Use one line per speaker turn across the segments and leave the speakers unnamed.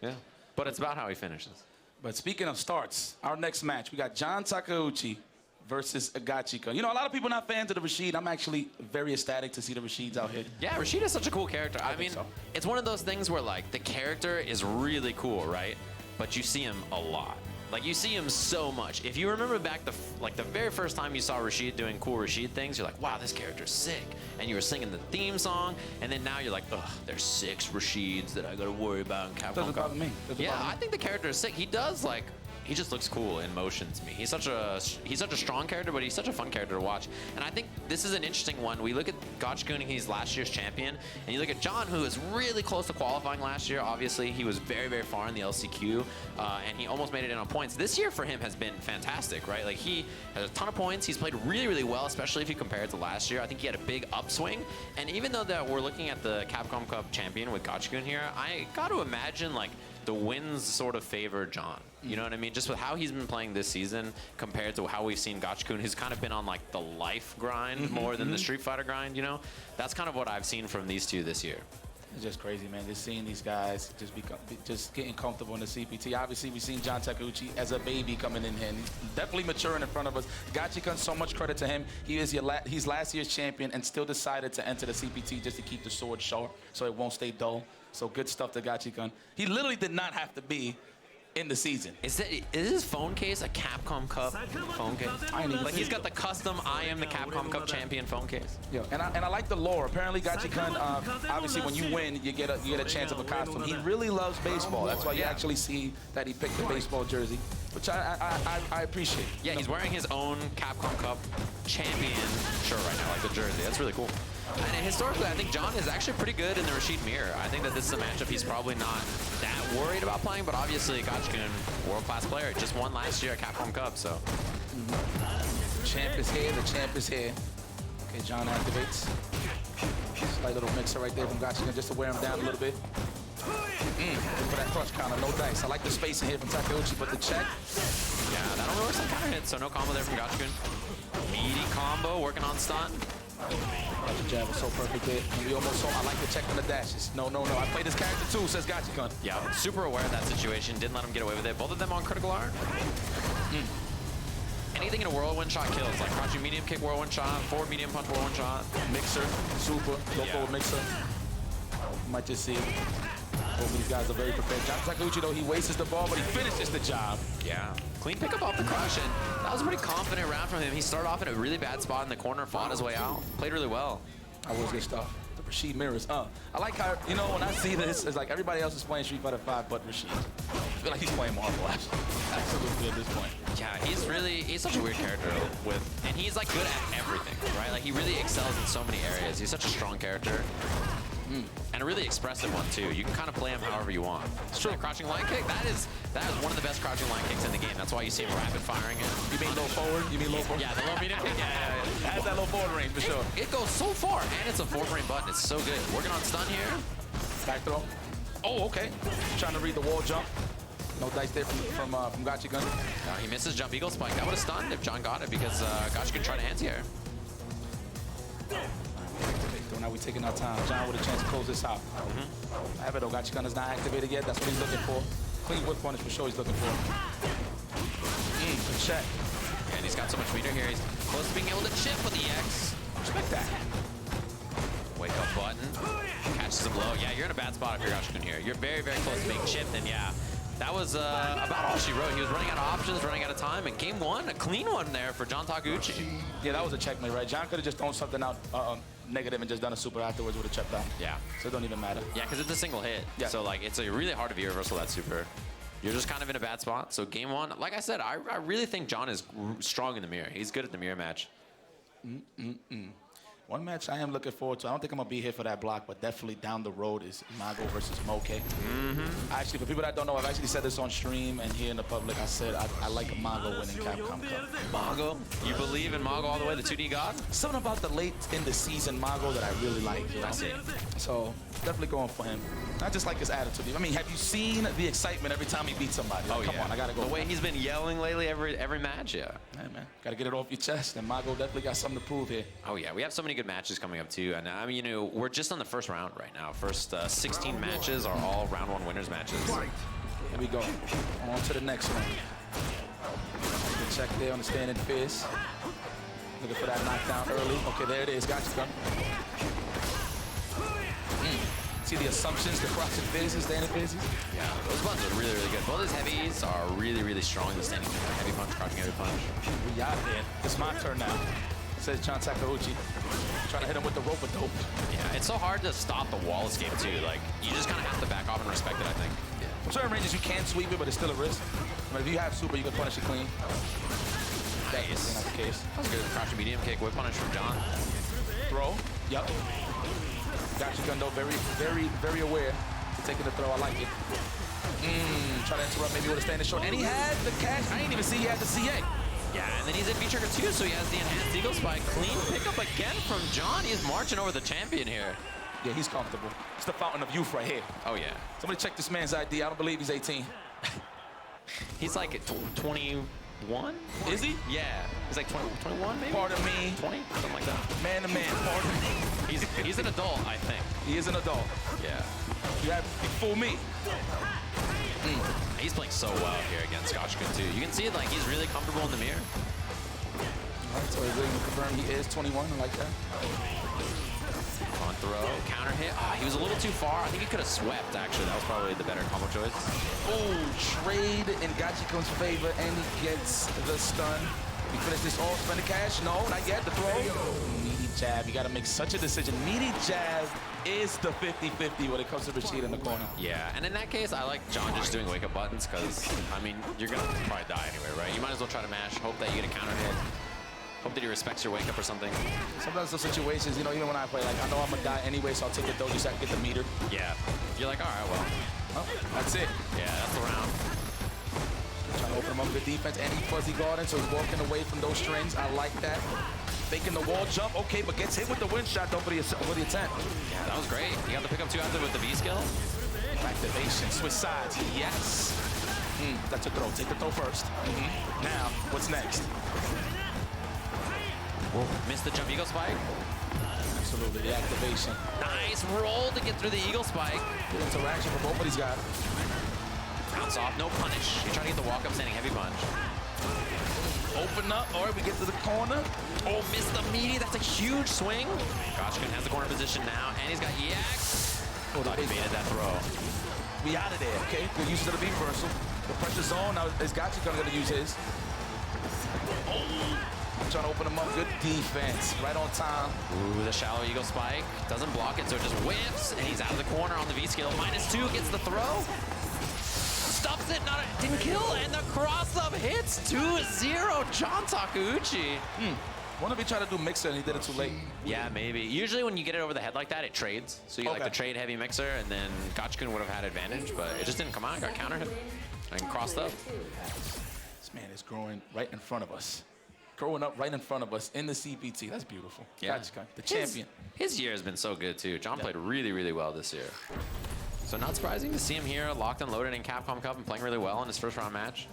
Yeah. But it's about how he finishes.
But speaking of starts, our next match, we got John Takeuchi versus a gachikun. You know, a lot of people not fans of the Rashid. I'm actually very ecstatic to see the Rashids out here.
Yeah, Rashid is such a cool character. I mean, it's one of those things where, like, the character is really cool, right? But you see him a lot. Like, you see him so much. If you remember back the very first time you saw Rashid doing cool Rashid things, you're like, wow, this character's sick. And you were singing the theme song, and then now you're like, ugh, there's 6 Rashids that I gotta worry about in Capcom.
Doesn't bother me.
Yeah, I think the character is sick. He does, like, he just looks cool in motion to me. He's such a strong character, but he's such a fun character to watch. And I think this is an interesting one. We look at gachikun, he's last year's champion, and you look at John, who was really close to qualifying last year. Obviously, he was very, very far in the LCQ, and he almost made it in on points. This year for him has been fantastic, right? Like, he has a ton of points. He's played really, really well, especially if you compare it to last year. I think he had a big upswing. And even though that we're looking at the Capcom Cup champion with gachikun here, I got to imagine, like, the wins sort of favor John. You know what I mean? Just with how he's been playing this season compared to how we've seen gachikun, who's kind of been on, like, the life grind more than the Street Fighter grind, you know? That's kind of what I've seen from these two this year.
It's just crazy, man. Just seeing these guys just getting comfortable in the CPT. Obviously, we've seen John Takeuchi as a baby coming in here. And he's definitely maturing in front of us. Gachikun, so much credit to him. He's last year's champion and still decided to enter the CPT just to keep the sword sharp so it won't stay dull. So good stuff to Gachikun. He literally did not have to be in the season.
Is his phone case a Capcom Cup phone case? Like, he's got the custom I am the Capcom Cup champion phone case.
Yeah, and I like the lore. Apparently Gachikun, obviously when you win, you get a chance of a costume. He really loves baseball. That's why you actually see that he picked the baseball jersey, which I appreciate.
Yeah, he's wearing his own Capcom Cup champion shirt right now, like the jersey. That's really cool. And historically, I think John is actually pretty good in the Rashid mirror. I think that this is a matchup he's probably not that worried about playing, but obviously gachikun, world-class player, just won last year at Capcom Cup, so.
Champ is here, the champ is here. Okay, John activates. Slight little mixer right there from gachikun just to wear him down a little bit. For that crush counter, no dice. I like the spacing here from Takeuchi, but the check.
Yeah, that'll reverse some counter hits, so no combo there from gachikun. Meaty combo, working on stun.
The jab was so perfect there. And we almost saw, I like the check on the dashes. No. I played this character too, says Gachikun.
Yeah, super aware of that situation. Didn't let him get away with it. Both of them on critical art. Anything in a whirlwind shot kills. Like crouching medium kick whirlwind shot, forward medium punch whirlwind shot.
Mixer, super, low forward mixer. You might just see both of these guys are very prepared. John Takeuchi, though, he wastes the ball, but he finishes the job.
Yeah. Clean pickup off the crush, and that was a pretty confident round from him. He started off in a really bad spot in the corner, fought his way out, played really well.
I was good stuff. The Rashid mirrors. I like how, you know, when I see this, it's like everybody else is playing Street Fighter 5 but Rashid. I feel like he's playing Marvel, actually. Absolutely at this point.
Yeah, he's such a weird character and he's like good at everything, right? Like, he really excels in so many areas. He's such a strong character. And a really expressive one too. You can kind of play him however you want. It's true. Crouching line kick, that is one of the best crouching line kicks in the game. That's why you see him rapid firing it.
You mean low forward? You mean low forward?
Yeah, the low medium kick. Yeah.
It has that low forward range for sure.
It goes so far, and it's a 4-frame button. It's so good. Working on stun here.
Back throw. Oh, okay. Trying to read the wall jump. No dice there from Gachikun.
He misses jump eagle spike. That would have stunned if John got it because Gachikun tried to anti-air.
So now we're taking our time. John with a chance to close this out. I have it though. Gachikun is not activated yet. That's what he's looking for. Clean whip punish for sure he's looking for. Good check.
And he's got so much meter here. He's close to being able to chip with the X.
Respect that.
Wake up button. Catches him low. Yeah, you're in a bad spot if you're Gachikun here. You're very, very close to being chipped, and yeah. That was about all she wrote. He was running out of options, running out of time, and game one, a clean one there for John Takeuchi.
Yeah, that was a checkmate, right? John could have just thrown something out negative and just done a super afterwards with a check down.
Yeah.
So it don't even matter.
Yeah, because it's a single hit. Yeah. So, like, it's really hard to be reversal that super. You're just kind of in a bad spot. So game one, like I said, I really think John is strong in the mirror. He's good at the mirror match.
One match I am looking forward to. I don't think I'm going to be here for that block, but definitely down the road is Mago versus Moke. Actually, for people that don't know, I've actually said this on stream and here in the public. I said I like Mago winning Capcom Cup.
Mago? You believe in Mago all the way, the 2D god?
Something about the late in the season Mago that I really like. You know? I see. So definitely going for him. I just like his attitude. I mean, have you seen the excitement every time he beats somebody? Like, come on, I got to go.
The way he's been yelling lately every match, yeah.
Hey, man, got to get it off your chest, and Mago definitely got something to prove here.
Oh, yeah, we have so many good matches coming up, too. And, I mean, you know, we're just on the first round right now. First 16 matches are all round one winners matches.
Here we go. On to the next one. Good check there on the standing fist. Looking for that knockdown early. Okay, there it is. Gachikun. See the assumptions, the crossing phases, standing phases?
Yeah, those buttons are really, really good. Both his heavies are really, really strong. The standing heavy punch, crouching heavy punch.
We out there. It's my turn now, says Takeuchi. Trying to hit him with the rope a dope.
Yeah, it's so hard to stop the wall escape too. Like, you just kind of have to back off and respect it, I think.
Yeah. From certain ranges, you can sweep it, but it's still a risk. But if you have super, you can punish it clean.
Nice.
That's not the case.
That was good. Crouching medium kick, whip punish from John.
Throw. Yup. Gachikun though, very aware of taking the throw. I like it. Try to interrupt maybe with a standing short. And he had the catch. I didn't even see he had the CA.
Yeah, and then he's in V-trigger too, so he has the enhanced eagle spike. Clean pickup again from John. He's marching over the champion here.
Yeah, he's comfortable. It's the fountain of youth right here.
Oh, yeah.
Somebody check this man's ID. I don't believe he's 18.
He's like 21?
Is he?
Yeah. He's like 20, 21 maybe?
Pardon me.
20? Something like that.
Man to man, pardon me.
He's an adult, I think.
He is an adult.
Yeah.
You have to fool me.
He's playing so well here against Gachikun too. You can see like he's really comfortable in the mirror.
All right, so he's willing to confirm he is 21. I like that.
On throw, counter hit. He was a little too far. I think he could have swept, actually. That was probably the better combo choice.
Oh, trade in Gachikun's favor, and he gets the stun. We finish this all, spend the cash? No, not yet. The throw. Meaty jab. You got to make such a decision. Meaty jab is the 50-50 when it comes to Rashid in the corner.
Yeah, and in that case, I like John just doing wake-up buttons because, I mean, you're going to probably die anyway, right? You might as well try to mash, hope that you get a counter hit. Hope that he respects your wake-up or something.
Sometimes those situations, you know, even when I play, like, I know I'm going to die anyway, so I'll take the doji so I can get the meter.
Yeah. You're like, all right, well.
Oh, that's it.
Yeah, that's the round.
Trying to open him up with defense, and he's fuzzy guarding, so he's walking away from those strings. I like that. Faking the wall jump, okay, but gets hit with the wind shot, though, for the attempt.
Yeah, that was great. You got the pick up 2 after with the V skill.
Activation, switch sides, yes. That's a throw, take the throw first. Now, what's next?
Whoa. Missed the jump eagle spike.
Absolutely, the activation.
Nice roll to get through the eagle spike.
Good interaction for both of these guys.
Bounce off, no punish. You're trying to get the walk-up standing heavy punch.
Open up, all right, we get to the corner.
Oh, missed the meaty, that's a huge swing. Gachikun has the corner position now, and he's got Yaks. Oh, thought he baited that throw.
We out of there, okay? Good use of the reversal. The pressure's on, now is Gachikun gonna use his? Oh, trying to open him up, good defense, right on time.
Ooh, the shallow eagle spike. Doesn't block it, so it just whips, and he's out of the corner on the V skill. -2 gets the throw. Stops it, didn't kill, and the cross-up hits 2-0, John Takeuchi.
Wonder if he tried to do mixer and he did it too late.
Yeah, maybe. Usually when you get it over the head like that, it trades. So you like the trade heavy mixer, and then Gachikun would have had advantage, but it just didn't come out. Got counter hit and crossed up.
This man is growing right in front of us. Growing up right in front of us in the CPT. That's beautiful.
Yeah.
Gachikun, the champion.
His year has been so good, too. John played really, really well this year. So not surprising to see him here, locked and loaded in Capcom Cup and playing really well in his first round match.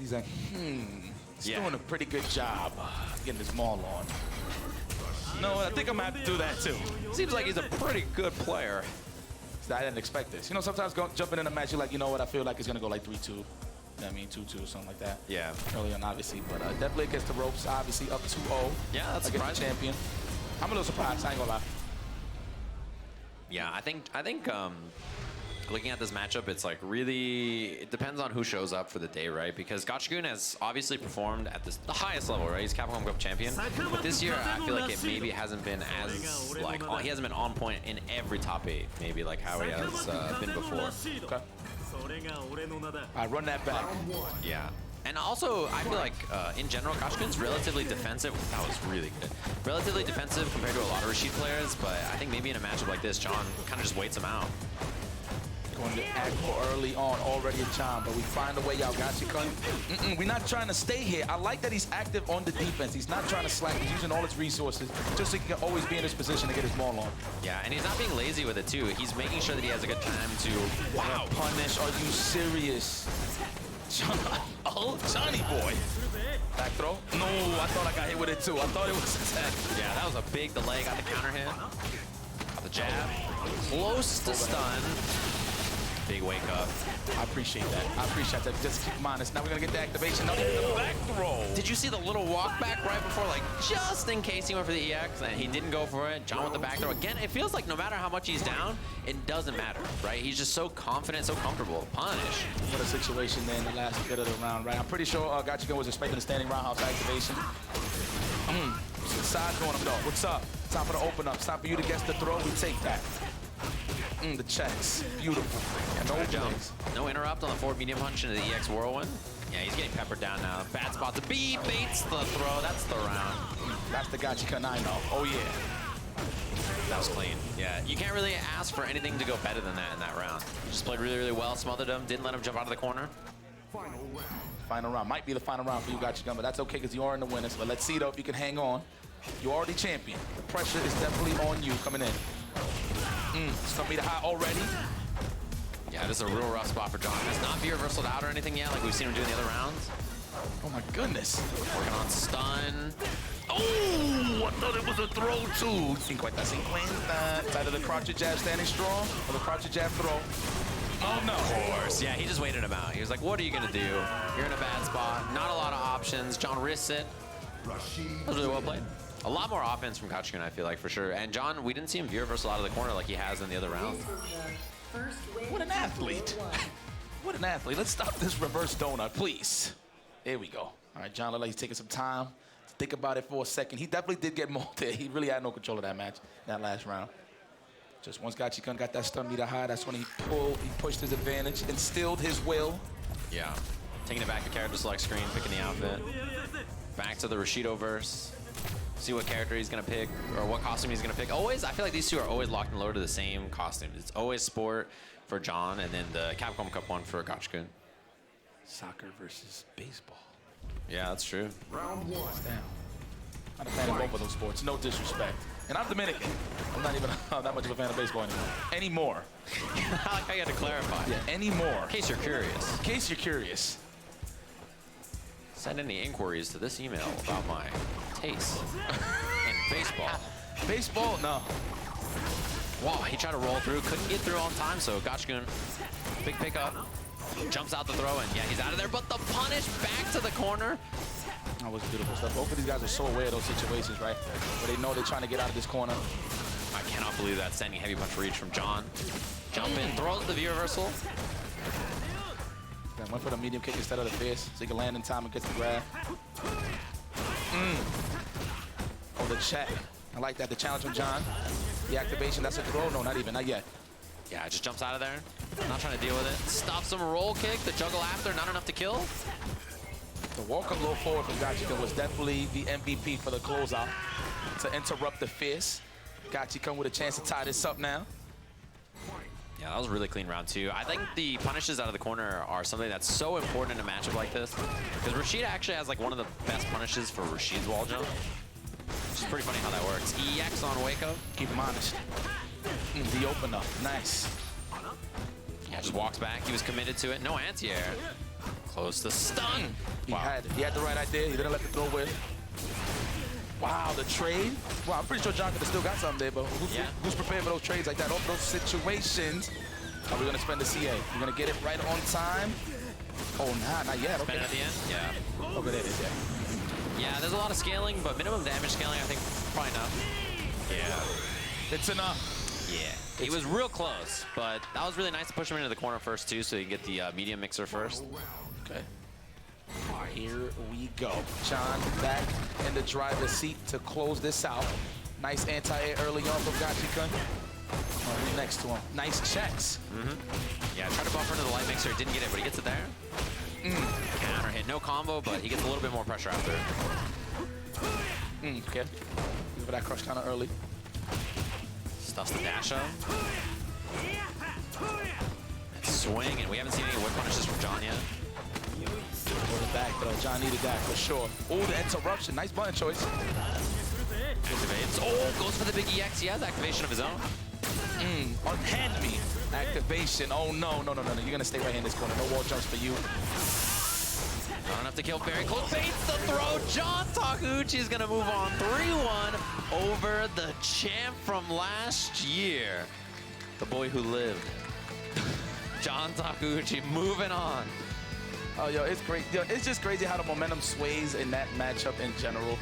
He's like, he's doing a pretty good job getting his maul on. No, I think I'm gonna have to do that too.
Seems like he's a pretty good player.
I didn't expect this. You know, sometimes jumping in a match, you're like, you know what, I feel like it's gonna go like 3-2. You know what I mean, 2-2, something like that.
Yeah.
Early on, obviously, but definitely against the ropes, obviously up 2-0.
Yeah, that's
against the champion. I'm a little surprised, I ain't gonna lie.
Yeah, I think looking at this matchup, it's like really, it depends on who shows up for the day, right? Because Gachikun has obviously performed at the highest level, right? He's Capcom Cup champion. But this year, I feel like it maybe hasn't been as, like, he hasn't been on point in every top 8, maybe like how he has been before.
Okay. I run that back.
Yeah. And also, I feel like, in general, Gachikun's relatively defensive. That was really good. Relatively defensive compared to a lot of Rashid players, but I think maybe in a matchup like this, John kind of just waits him out.
Going to act early on, already a charm, but we find a way out. Gachikun, we're not trying to stay here. I like that he's active on the defense. He's not trying to slack. He's using all his resources just so he can always be in this position to get his maul on.
Yeah, and he's not being lazy with it, too. He's making sure that he has a good time to,
wow, punish. Are you serious? Oh, Johnny boy. Back throw? No, I thought I got hit with it, too. I thought it was a tech.
Yeah, that was a big delay. Got the counter hit. Got the jab. Close to stun. Big wake up.
I appreciate that. I appreciate that. Just keep him honest. Now we're going to get the activation. Not even the back throw.
Did you see the little walk back right before, like, just in case he went for the EX, and he didn't go for it? John with the back throw. Again, it feels like no matter how much he's down, it doesn't matter, right? He's just so confident, so comfortable. Punish.
What a situation there in the last bit of the round, right? I'm pretty sure gachikun was expecting a standing roundhouse activation. Side's going up, though. What's up? Time for the open up. It's time for you to guess the throw. We take that. The checks. Beautiful.
Yeah, no jumps. No interrupt on the forward medium punch into the EX whirlwind. Yeah, he's getting peppered down now. Bad spot to be. Baits the throw. That's the round.
That's the gachikun I know. Oh, yeah.
That was clean. Yeah, you can't really ask for anything to go better than that in that round. You just played really, really well, smothered him, didn't let him jump out of the corner.
Final round. Might be the final round for you, gachikun, but that's okay because you are in the winners. But let's see, though, if you can hang on. You're already champion. The pressure is definitely on you coming in. Some meter high already.
Yeah, this is a real rough spot for John. It's not V-reversaled out or anything yet, like we've seen him do in the other rounds.
Oh my goodness.
Working on stun.
Oh, I thought it was a throw too. 50, 50. Side of the crouch jab standing strong, or the crouch jab throw. Oh no.
Of course. Yeah, he just waited him out. He was like, what are you gonna do? You're in a bad spot. Not a lot of options. John risks it. That was really well played. A lot more offense from Gachikun, I feel like, for sure. And John, we didn't see him V-reversal out of the corner like he has in the other rounds.
What an athlete. What an athlete. Let's stop this reverse donut, please. There we go. All right, John looked like he's taking some time to think about it for a second. He definitely did get mauled there. He really had no control of that match, that last round. Just once Gachikun got that stun meter high, that's when he pushed his advantage, instilled his will.
Yeah. Taking it back to character select screen, picking the outfit. Back to the Rashido verse. See what character he's gonna pick, or what costume he's gonna pick. Always, I feel like these two are always locked and loaded to the same costume. It's always sport for John, and then the Capcom Cup one for Gachikun.
Soccer versus baseball.
Yeah, that's true.
Round one.
Damn. I'm a fan of both of those sports, no disrespect. And I'm Dominican. I'm not even that much of a fan of baseball anymore.
I like how you had to clarify.
Yeah, anymore.
In case you're curious.
In case you're curious.
Send any inquiries to this email about my taste in baseball.
Baseball? No.
Wow, he tried to roll through, couldn't get through on time, so Gachikun, big pickup, jumps out the throw, and yeah, he's out of there, but the punish back to the corner.
That was beautiful stuff. Both of these guys are so aware of those situations, right? Where they know they're trying to get out of this corner.
I cannot believe that standing heavy punch reach from John. Jump in, throws the V-reversal.
Then went for the medium kick instead of the fierce, so he can land in time and get the grab. Oh, the check. I like that. The challenge from John. The activation, that's a throw. No, not even, not yet.
Yeah, just jumps out of there. Not trying to deal with it. Stops him, roll kick, the juggle after, not enough to kill.
The walk-up low forward from Gachikun was definitely the MVP for the closeout to interrupt the fierce. Gachikun with a chance to tie this up now.
Yeah, that was a really clean round two. I think the punishes out of the corner are something that's so important in a matchup like this. Because Rashid actually has like one of the best punishes for Rashid's wall jump. Which is pretty funny how that works. EX on Waco.
Keep him honest. The opener, nice.
Yeah, just walks back. He was committed to it. No anti-air. Close to stun.
He had the right idea. He didn't let the throw with. Wow, the trade. Wow, I'm pretty sure John could have still got something there, but who's prepared for those trades like that? All those situations. Are we going to spend the CA? We're going to get it right on time. Oh, not yet. Okay.
Spend it at the end? Yeah.
Okay, there it is, yeah.
Yeah, there's a lot of scaling, but minimum damage scaling, I think, probably enough. Yeah.
It's enough.
Yeah. He was real close, but that was really nice to push him into the corner first, too, so you can get the medium mixer first.
Okay. Here we go. John back in the driver's seat to close this out. Nice anti-air early on from Gachikun. Who's next to him? Nice checks.
Yeah, tried to buffer into the light mixer. Didn't get it, but he gets it there. Counter hit. No combo, but he gets a little bit more pressure after.
Okay. Give that crush counter early.
Stuffs the dash up. Swing, and we haven't seen any whip punishes from John yet.
For the back, though. John needed that for sure. Oh, the interruption. Nice button choice.
Activates. Oh, goes for the big EX. He has activation of his own.
Unhand me. Activation. Oh, no. You're going to stay right here in this corner. No wall jumps for you.
Not enough to kill. Very close. Baits the throw. John Takeuchi is going to move on 3-1 over the champ from last year. The boy who lived. John Takeuchi moving on.
Oh, yo, it's great. Yo, it's just crazy how the momentum sways in that matchup in general.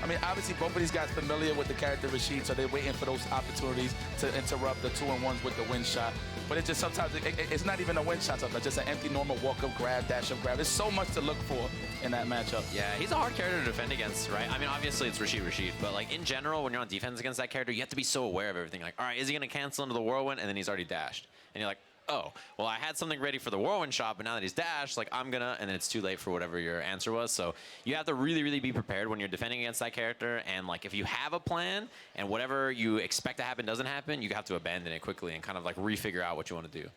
I mean, obviously, both of these guys familiar with the character Rashid, so they're waiting for those opportunities to interrupt the 2-on-1s with the win shot. But it's just sometimes, it's not even a win shot sometimes, just an empty normal walk-up grab, dash-up grab. There's so much to look for in that matchup.
Yeah, he's a hard character to defend against, right? I mean, obviously, it's Rashid, but like in general, when you're on defense against that character, you have to be so aware of everything. Like, all right, is he going to cancel into the whirlwind? And then he's already dashed. And you're like, oh, well, I had something ready for the whirlwind shot, but now that he's dashed, like, I'm gonna, and then it's too late for whatever your answer was. So you have to really, really be prepared when you're defending against that character. And, like, if you have a plan and whatever you expect to happen doesn't happen, you have to abandon it quickly and kind of, like, refigure out what you want to do.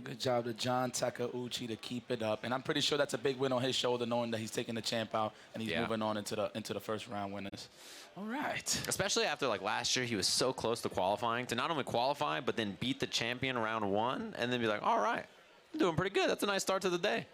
Good job to John Takeuchi to keep it up. And I'm pretty sure that's a big win on his shoulder, knowing that he's taking the champ out and he's moving on into the first round winners. All right.
Especially after, like, last year, he was so close to qualifying, to not only qualify, but then beat the champion round 1 and then be like, all right, I'm doing pretty good. That's a nice start to the day.